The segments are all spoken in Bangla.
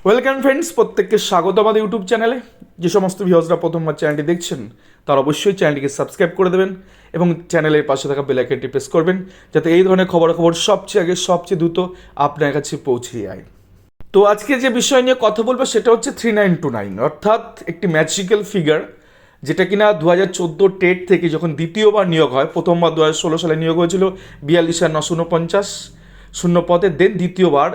ওয়েলকাম ফ্রেন্ডস, প্রত্যেককে স্বাগত আমাদের ইউটিউব চ্যানেলে। যে সমস্ত ভিউয়ার্সরা প্রথমবার চ্যানেলটি দেখছেন তারা অবশ্যই চ্যানেলটিকে সাবস্ক্রাইব করে দেবেন এবং চ্যানেলের পাশে থাকা বেল আইকনটি প্রেস করবেন, যাতে এই ধরনের খবরাখবর সবচেয়ে আগে সবচেয়ে দ্রুত আপনার কাছে পৌঁছে যায়। তো আজকে যে বিষয় নিয়ে কথা বলবো সেটা হচ্ছে 3929, অর্থাৎ একটি ম্যাজিক্যাল ফিগার, যেটা কিনা 2014 টেট থেকে যখন দ্বিতীয়বার নিয়োগ হয়, প্রথমবার 2016 সালে নিয়োগ হয়েছিল 42,949 শূন্য পদে। দেন দ্বিতীয়বার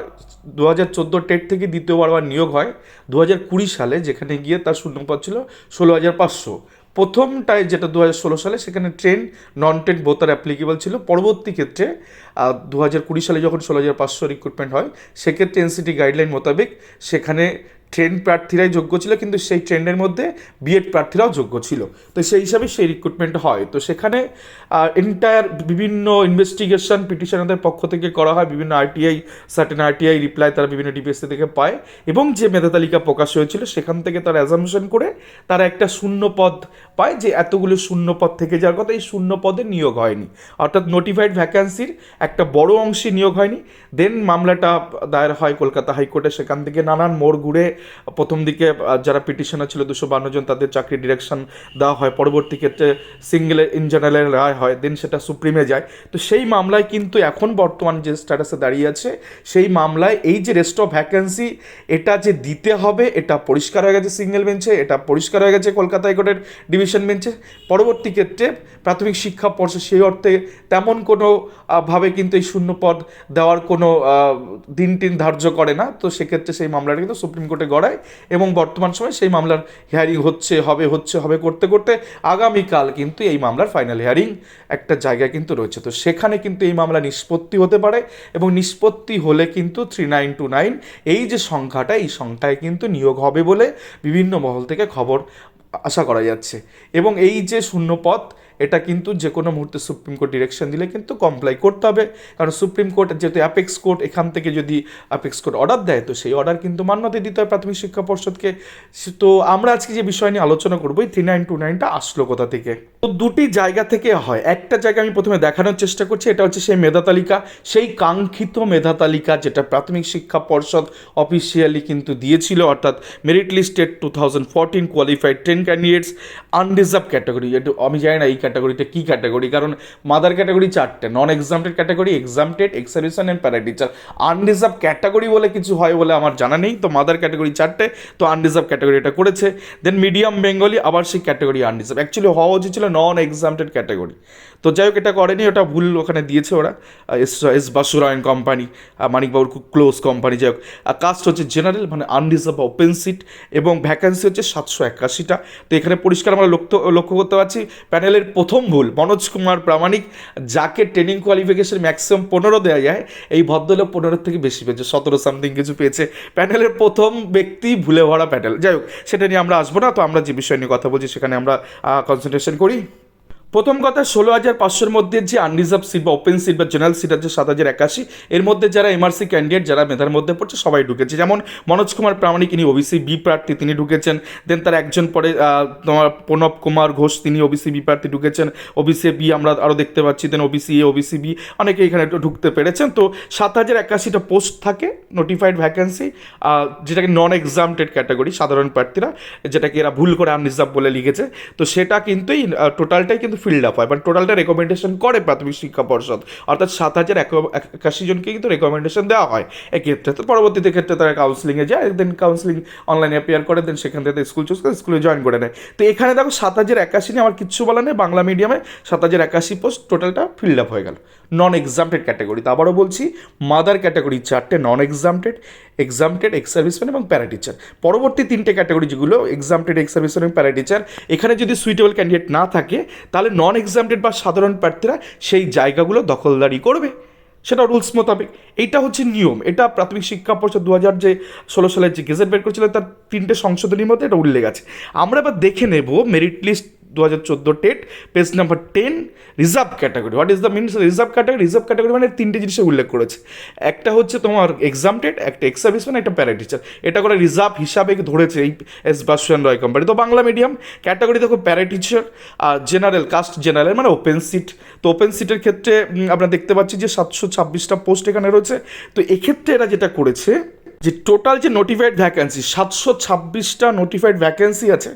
2014 টেট থেকে দ্বিতীয়বার আবার নিয়োগ হয় 2020 সালে, যেখানে গিয়ে তার শূন্যপদ ছিল 16,500। প্রথমটায় যেটা 2016 সালে, সেখানে ট্রেন নন ট্রেন বোতার অ্যাপ্লিকেবল ছিল। পরবর্তী ক্ষেত্রে 2020 সালে যখন 16,500 রিক্রুটমেন্ট হয়, সেক্ষেত্রে এনসিটি গাইডলাইন মোতাবেক সেখানে ট্রেন প্রার্থীরাই যোগ্য ছিল, কিন্তু সেই ট্রেন্ডের মধ্যে বিএড প্রার্থীরাও যোগ্য ছিল। তো সেই হিসাবে সেই রিক্রুটমেন্ট হয়। তো সেখানে এন্টায়ার বিভিন্ন ইনভেস্টিগেশন পিটিশনারদের পক্ষ থেকে করা হয়, বিভিন্ন আরটিআই সার্টেন আরটিআই রিপ্লাই তারা বিভিন্ন ডিপিএসসি থেকে পায়, এবং যে মেধা তালিকা প্রকাশ হয়েছিল সেখান থেকে তারা অ্যাজামশন করে তারা একটা শূন্য পদ পায়, যে এতগুলো শূন্য পদ থেকে যাওয়ার কথা, এই শূন্য পদে নিয়োগ হয়নি, অর্থাৎ নোটিফাইড ভ্যাকান্সির একটা বড় অংশে নিয়োগ হয়নি। দেন মামলাটা দায়ের হয় কলকাতা হাইকোর্টে। সেখান থেকে নানান মোড় ঘুরে প্রথম দিকে যারা পিটিশনার ছিল 252 জন, তাদের চাকরি ডিরেকশন দেওয়া হয়। পরবর্তী ক্ষেত্রে সিঙ্গেল ইন জেনারেল রায় হয়, দেন সেটা সুপ্রিমে যায়। তো সেই মামলায় কিন্তু এখন বর্তমান যে স্ট্যাটাসে দাঁড়িয়ে আছে, সেই মামলায় এই যে রেস্ট অফ ভ্যাকেন্সি এটা যে দিতে হবে, এটা পরিষ্কার হয়ে গেছে সিঙ্গেল বেঞ্চে, এটা পরিষ্কার হয়ে গেছে কলকাতা হাইকোর্টের ডিভিশন বেঞ্চে। পরবর্তী ক্ষেত্রে প্রাথমিক শিক্ষা পর্ষদ সেই অর্থে তেমন কোনো ভাবে কিন্তু এই শূন্য পদ দেওয়ার কোনো দিন টিন ধার্য করে না। তো সেক্ষেত্রে সেই মামলাটা কিন্তু সুপ্রিম কোর্টে গড়ায়, এবং বর্তমান সময় সেই মামলার হিয়ারিং হবে করতে করতে আগামীকাল কিন্তু এই মামলার ফাইনাল হিয়ারিং একটা জায়গায় কিন্তু রয়েছে। তো সেখানে কিন্তু এই মামলা নিষ্পত্তি হতে পারে, এবং নিষ্পত্তি হলে কিন্তু 3929 এই যে সংখ্যাটা, এই সংখ্যায় কিন্তু নিয়োগ হবে বলে বিভিন্ন মহল থেকে খবর আশা করা যাচ্ছে। এবং এই যে শূন্য পদ, এটা কিন্তু যে কোনো মুহূর্তে সুপ্রিম কোর্ট ডিরেকশন দিলে কিন্তু কমপ্লাই করতে হবে, কারণ সুপ্রিম কোর্ট যেহেতু অ্যাপেক্স কোর্ট, এখান থেকে যদি অ্যাপেক্স কোর্ট অর্ডার দেয়, তো সেই অর্ডার কিন্তু মান্যতা দিতে হয় প্রাথমিক শিক্ষা পর্ষদকে। তো আমরা আজকে যে বিষয় নিয়ে আলোচনা করবো, এই 3929টা আসলো কোথা থেকে। তো দুটি জায়গা থেকে হয়। একটা জায়গা আমি প্রথমে দেখানোর চেষ্টা করছি, এটা হচ্ছে সেই মেধা তালিকা, সেই কাঙ্ক্ষিত মেধা তালিকা যেটা প্রাথমিক শিক্ষা পর্ষদ অফিসিয়ালি কিন্তু দিয়েছিল, অর্থাৎ merit listed 2014 qualified 10 candidates unreserved category. একটু আমি জানি না এই ক্যাটাগরিটা কী ক্যাটাগরি, কারণ মাদার ক্যাটাগরি 4টে, non exempted category, exempted, ex serviceman and para teacher. Unreserved category বলে কিছু হয় বলে আমার জানা নেই। তো মাদার ক্যাটাগরি 4টে, তো আনরিজার্ভ ক্যাটাগরি এটা করেছে। দেন মিডিয়াম বেঙ্গলি, আবার সেই ক্যাটাগরি আনরিজার্ভ, অ্যাকচুয়ালি হওয়া উচিত ছিল নন এক্সামটেড ক্যাটাগরি। তো যাই হোক, এটা করেনি, ওটা ভুল ওখানে দিয়েছে ওরা। এস বাসুরায়ন কোম্পানি, মানিকবাবুর খুব ক্লোজ কোম্পানি। যাই হোক, কাস্ট হচ্ছে জেনারেল, মানে আনরিজার্ভ ওপেন সিট, এবং ভ্যাকান্সি হচ্ছে 781টা। তো এখানে পরিষ্কার আমরা লক্ষ্য করতে পারছি প্যানেলের প্রথম ভুল মনোজ কুমার প্রামাণিক, যাকে ট্রেনিং কোয়ালিফিকেশন ম্যাক্সিমাম 15 দেওয়া যায়, এই ভদ্রলোক 15 থেকে বেশি পেয়েছে, 17 সামথিং কিছু পেয়েছে। প্যানেলের প্রথম ব্যক্তি ভুলে ভরা প্যানেল। যাই হোক, সেটা নিয়ে আমরা আসবো না। তো আমরা যে বিষয় নিয়ে কথা বলছি সেখানে আমরা কনসেন্ট্রেশন করি। প্রথম কথা, 16,500-র মধ্যে যে আনরিজার্ভ সিট বা ওপেন সিট বা জেনারেল সিট আছে 7,081, এর মধ্যে যারা এমআরসি ক্যান্ডিডেট, যারা মেধার মধ্যে পড়ছে, সবাই ঢুকেছে। যেমন মনোজ কুমার প্রামাণিক, ইনি ওবিসি বি প্রার্থী, তিনি ঢুকেছেন। দেন তার একজন পরে তোমার প্রণব কুমার ঘোষ, তিনি ওবিসি বি প্রার্থী, ঢুকেছেন। ওবিসি বি আমরা আরও দেখতে পাচ্ছি। দেন ওবিসি এ, ওবিসি বি, অনেকে এখানে ঢুকতে পেরেছেন। তো 7,081টা পোস্ট থাকে, নোটিফাইড ভ্যাকেন্সি, যেটাকে নন এক্সামটেড ক্যাটাগরি, সাধারণ প্রার্থীরা, যেটাকে এরা ভুল করে আনরিজার্ভ বলে লিখেছে। তো সেটা কিন্তু টোটালটাই কিন্তু ফিল্ড আপ হয়, বাট টোটালটা রেকমেন্ডেশন করে প্রাথমিক শিক্ষা পর্ষদ, অর্থাৎ 7,081 জনকে কিন্তু রেকমেন্ডেশন দেওয়া হয় এক্ষেত্রে। তো পরবর্তীতে ক্ষেত্রে তারা কাউন্সিলিংয়ে যায়, দেন কাউন্সিলিং অনলাইনে অ্যাপিয়ার করে, দেন সেখান থেকে স্কুল চুজ করে স্কুলে জয়েন করে নেয়। তো এখানে দেখো 7,081 নিয়ে আমার কিচ্ছু বলা নেই, বাংলা মিডিয়ামে 7,081 পোস্ট টোটালটা ফিল্ড আপ হয়ে গেল নন এক্সামটেড ক্যাটাগরি। তো আবারও বলছি, মাদার ক্যাটাগরি 4টে, non exempted, exempted, ex serviceman এবং প্যারা টিচার। পরবর্তী 3টে ক্যাটাগরি যেগুলো এক্সামটেড, এক্স সার্ভিসম্যান এবং প্যারা টিচার, এখানে যদি সুইটেবল ক্যান্ডিডেট না থাকে, তাহলে নন এক্সামটেড বা সাধারণ প্রার্থীরা সেই জায়গাগুলো দখলদারি করবে, সেটা রুলস মোতাবেক। এইটা হচ্ছে নিয়ম। এটা প্রাথমিক শিক্ষা পর্ষদ 2016 সালের যে গেজেট বের করেছিল, তার 3টে সংশোধনীর মধ্যে এটা উল্লেখ আছে। আমরা এবার দেখে নেব merit list 2014 TET, page number 10, reserve category. What is the means reserve category? Reserve category মানে 3টে জিনিসের উল্লেখ করেছে। একটা হচ্ছে তোমার এক্সামটেড, একটা এক্স সার্ভিসম্যান, একটা প্যারা টিচার। এটা করে রিজার্ভ হিসাবে ধরেছে এই এস বাসুরায়ন রয় কোম্পানি। তো বাংলা মিডিয়াম ক্যাটাগরি দেখো, para teacher, general caste general মানে ওপেন সিট। তো ওপেন সিটের ক্ষেত্রে আমরা দেখতে পাচ্ছি যে 726টা পোস্ট এখানে রয়েছে। তো এক্ষেত্রে এরা যেটা করেছে, যে টোটাল যে নোটিফাইড ভ্যাকেন্সি 726টা নোটিফাইড ভ্যাকেন্সি আছে,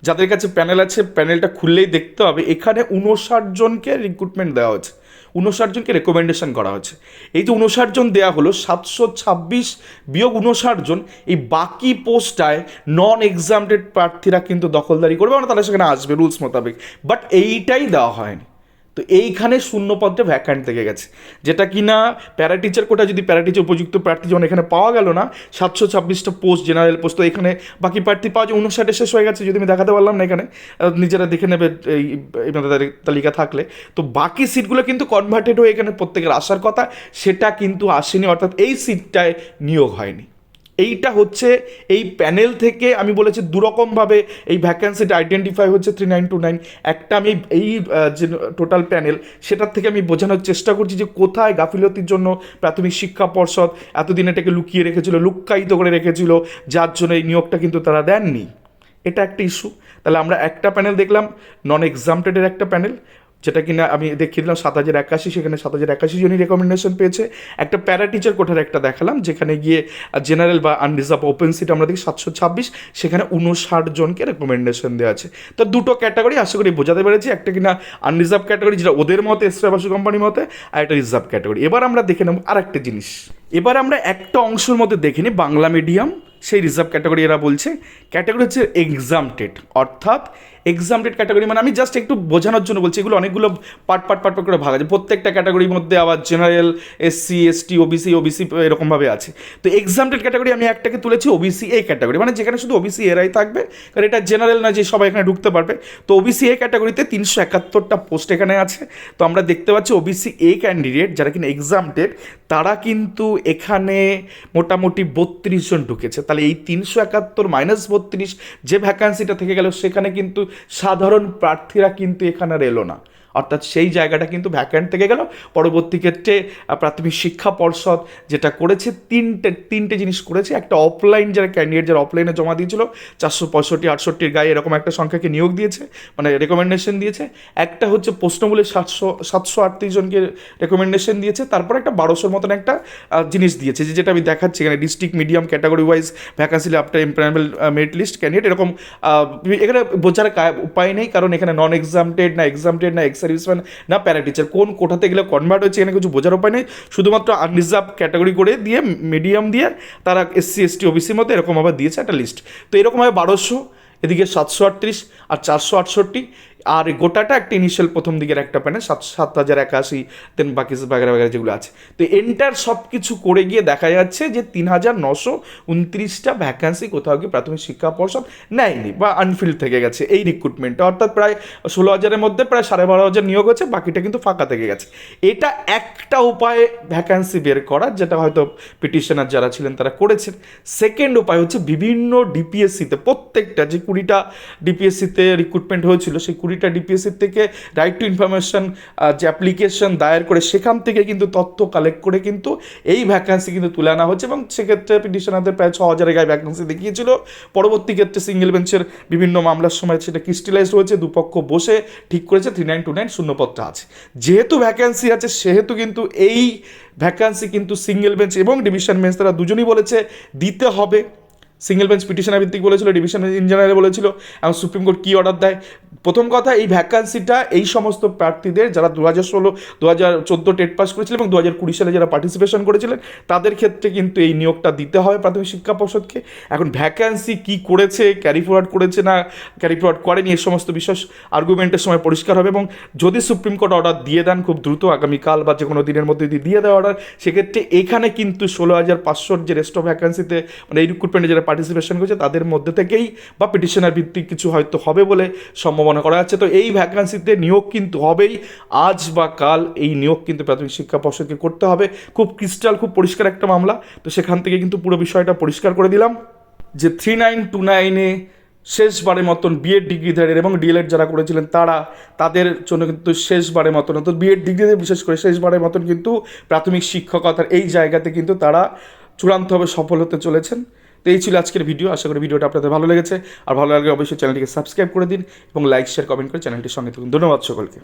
যাদের কাছে প্যানেল আছে প্যানেলটা খুললেই দেখতে হবে এখানে 59 জনকে রিক্রুটমেন্ট দেওয়া হয়েছে, 59 জনকে রেকমেন্ডেশন করা হয়েছে। এই যে 59 জন দেওয়া হলো, 726 বিয়োগ 59 জন, এই বাকি পোস্টটায় নন এক্সামটেড প্রার্থীরা কিন্তু দখলদারি করবে, মানে তারা সেখানে আসবে রুলস মোতাবেক, বাট এইটাই দেওয়া হয়নি। তো এইখানে শূন্য পদে ভ্যাকান্ট থেকে গেছে, যেটা কি না প্যারা টিচার কোটা যদি প্যারা টিচার উপযুক্ত প্রার্থী যখন এখানে পাওয়া গেল না, 726টা পোস্ট জেনারেল পোস্ট, তো এখানে বাকি প্রার্থী পাওয়া যায় 59 শেষ হয়ে গেছে, যদি আমি দেখাতে পারলাম না এখানে, নিজেরা দেখে নেবে এই তালিকা থাকলে। তো বাকি সিটগুলো কিন্তু কনভার্টেড হয়ে এখানে প্রত্যেকের আসার কথা, সেটা কিন্তু আসেনি, অর্থাৎ এই সিটটায় নিয়োগ হয়নি। এইটা হচ্ছে এই প্যানেল থেকে আমি বলেছি দুরকমভাবে এই ভ্যাকেন্সিটা আইডেন্টিফাই হচ্ছে 3929। একটা আমি এই যে টোটাল প্যানেল সেটার থেকে আমি বোঝানোর চেষ্টা করছি যে কোথায় গাফিলতির জন্য প্রাথমিক শিক্ষা পর্ষদ এতদিন এটাকে লুকিয়ে রেখেছিল, লুক্কায়িত করে রেখেছিল, যার জন্য এই নিয়োগটা কিন্তু তারা দেননি। এটা একটা ইস্যু। তাহলে আমরা একটা প্যানেল দেখলাম, নন এক্সামটেডের একটা প্যানেল, যেটা কিনা আমি দেখিয়ে দিলাম 7081, সেখানে 7081 জনই রেকমেন্ডেশন পেয়েছে। একটা প্যারা টিচার কোটার একটা দেখালাম, যেখানে গিয়ে জেনারেল বা আনরিজার্ভ ওপেন সিট আমরা দেখি 726, সেখানে 59 জনকে রেকমেন্ডেশন দেওয়া আছে। তো দুটো ক্যাটাগরি আশা করি বোঝাতে পেরেছি, একটা কিনা আনরিজার্ভ ক্যাটাগরি যেটা ওদের মতে, এস্টাবাসু কোম্পানির মতে, আর একটা রিজার্ভ ক্যাটাগরি। এবার আমরা দেখে নেব আর একটা জিনিস, এবার আমরা একটা অংশের মধ্যে দেখে নিই বাংলা মিডিয়াম, সেই রিজার্ভ ক্যাটাগরি এরা বলছে। ক্যাটাগরি হচ্ছে এক্সামটেড, অর্থাৎ এক্সামটেড ক্যাটাগরি মানে আমি জাস্ট একটু বোঝানোর জন্য বলছি, এগুলো অনেকগুলো পার্ট করে ভাগ আছে, প্রত্যেকটা ক্যাটাগরির মধ্যে আবার জেনারেল, এসসি, এসটি, ওবিসি এরকমভাবে আছে। তো এক্সামটেড ক্যাটাগরি আমি একটাকে তুলেছি ওবিসি এ ক্যাটাগরি, মানে যেখানে শুধু ওবিসি এরাই থাকবে, কারণ এটা জেনারেল না যে সবাই এখানে ঢুকতে পারবে। তো ওবিসি এ ক্যাটাগরিতে 371টা পোস্ট এখানে আছে। তো আমরা দেখতে পাচ্ছি ওবিসি এ ক্যান্ডিডেট যারা কিনা এক্সামটেড, তারা কিন্তু এখানে মোটামুটি 32 জন ঢুকেছে। তাহলে এই 371 মাইনাস 32 যে ভ্যাকান্সিটা থেকে গেল, সেখানে কিন্তু সাধারণ প্রার্থীরা কিন্তু এখানে আর এলো না, অর্থাৎ সেই জায়গাটা কিন্তু ভ্যাকান্ট থেকে গেল। পরবর্তী ক্ষেত্রে প্রাথমিক শিক্ষা পর্ষদ যেটা করেছে, তিনটে জিনিস করেছে। একটা অফলাইন যারা ক্যান্ডিডেট যারা অফলাইনে জমা দিয়েছিল 465-68 গায়ে এরকম একটা সংখ্যাকে নিয়োগ দিয়েছে, মানে রেকমেন্ডেশন দিয়েছে। একটা হচ্ছে প্রশ্নমূলে 738 জনকে রেকমেন্ডেশন দিয়েছে। তারপর একটা 1200 মতন একটা জিনিস দিয়েছে, যেটা আমি দেখাচ্ছি এখানে, district medium category wise vacancy after employment merit list candidate, এরকম এখানে বোঝার উপায় নেই, কারণ এখানে নন এক্সামটেড না এক্সামটেড না সার্ভিসম্যান না প্যারা টিচার, কোন কোটাতে গেলে কনভার্ট হচ্ছে এখানে কিছু বোঝার উপায় নেই। শুধুমাত্র আনরিজার্ভ ক্যাটাগরি করে দিয়ে মিডিয়াম দিয়ে তারা এসসি, এসটি, ওবিসির মধ্যে এরকমভাবে দিয়েছে একটা লিস্ট। তো এরকমভাবে 1200, এদিকে 738 আর 468, আর গোটাটা একটা ইনিশিয়াল প্রথম দিকের একটা প্যানেল 7081, দেন বাকি বাগেরা যেগুলো আছে। তো এন্টার সব কিছু করে গিয়ে দেখা যাচ্ছে যে 3929টা ভ্যাকান্সি কোথাও গিয়ে প্রাথমিক শিক্ষা পর্ষদ নেয়নি বা আনফিল্ড থেকে গেছে এই রিক্রুটমেন্টটা, অর্থাৎ প্রায় 16,000-এর মধ্যে প্রায় 12,500 নিয়োগ হচ্ছে, বাকিটা কিন্তু ফাঁকা থেকে গেছে। এটা একটা উপায় ভ্যাকান্সি বের করার, যেটা হয়তো পিটিশনার যারা ছিলেন তারা করেছেন। সেকেন্ড উপায় হচ্ছে বিভিন্ন ডিপিএসসিতে, প্রত্যেকটা যে 20টা ডিপিএসসিতে রিক্রুটমেন্ট হয়েছিল, সেই 20টা ডিপিএসসির থেকে রাইট টু ইনফরমেশন যে অ্যাপ্লিকেশন দায়ের করে, সেখান থেকে কিন্তু তথ্য কালেক্ট করে কিন্তু এই ভ্যাকান্সি কিন্তু তুলে আনা হচ্ছে, এবং সেক্ষেত্রে পিটিশনারদের প্রায় 6,000 গায়ে ভ্যাকান্সি দেখিয়েছিল। পরবর্তী ক্ষেত্রে সিঙ্গেল বেঞ্চের বিভিন্ন মামলার সময় সেটা ক্রিস্টালাইজড হয়েছে, দুপক্ষ বসে ঠিক করেছে 3929 শূন্যপদটা আছে। যেহেতু ভ্যাকান্সি আছে, সেহেতু কিন্তু এই ভ্যাকান্সি কিন্তু সিঙ্গেল বেঞ্চ এবং ডিভিশন বেঞ্চ তারা দুজনই বলেছে দিতে হবে। সিঙ্গেল বেঞ্চ পিটিশনার ভিত্তিক বলেছিল, ডিভিশন ইন জেনারেল বলেছিল, এবং সুপ্রিম কোর্ট কী অর্ডার দেয়। প্রথম কথা, এই ভ্যাকান্সিটা এই সমস্ত প্রার্থীদের যারা 2016, 2014 টেট পাস করেছিলেন এবং 2020 সালে যারা পার্টিসিপেশন করেছিলেন, তাদের ক্ষেত্রে কিন্তু এই নিয়োগটা দিতে হবে প্রাথমিক শিক্ষা পর্ষদকে। এখন ভ্যাকান্সি কি করেছে, ক্যারি ফরওয়ার্ড করেছে না ক্যারি ফরওয়ার্ড করেনি, এই সমস্ত বিষয় আর্গুমেন্টের সময় পরিষ্কার হবে। এবং যদি সুপ্রিম কোর্ট অর্ডার দিয়ে দেন খুব দ্রুত, আগামীকাল বা যে কোনো দিনের মধ্যে যদি দিয়ে দেয় অর্ডার, সেক্ষেত্রে এখানে কিন্তু 16,500 যে রেস্ট অফ ভ্যাকান্সিতে মানে এই রিক্রুটমেন্টে যারা পার্টিসিপেশন করেছে তাদের মধ্যে থেকেই বা পিটিশনার ভিত্তিক কিছু হয়তো হবে বলে সম্ভাবনা করা যাচ্ছে। তো এই ভ্যাকান্সিতে নিয়োগ কিন্তু হবেই, আজ বা কাল এই নিয়োগ কিন্তু প্রাথমিক শিক্ষা পর্ষদকে করতে হবে। খুব ক্রিস্টাল, খুব পরিষ্কার একটা মামলা। তো সেখান থেকে কিন্তু পুরো বিষয়টা পরিষ্কার করে দিলাম যে 3929-এ শেষবারের মতন বিএড ডিগ্রিধারীর এবং ডিএলএড যারা করেছিলেন তাদের জন্য কিন্তু শেষবারের মতন, অর্থাৎ বিএড ডিগ্রিতে বিশেষ করে শেষবারের মতন কিন্তু প্রাথমিক শিক্ষকতার এই জায়গাতে কিন্তু তারা চূড়ান্তভাবে সফল হতে চলেছেন। তো এই ছিল আজকের ভিডিও। আশা করি ভিডিওটা আপনাদের ভালো লেগেছে, আর ভালো লাগলে অবশ্যই চ্যানেলটিকে সাবস্ক্রাইব করে দিন এবং লাইক, শেয়ার, কমেন্ট করে চ্যানেলটির সঙ্গে থাকুন। ধন্যবাদ সকলকে।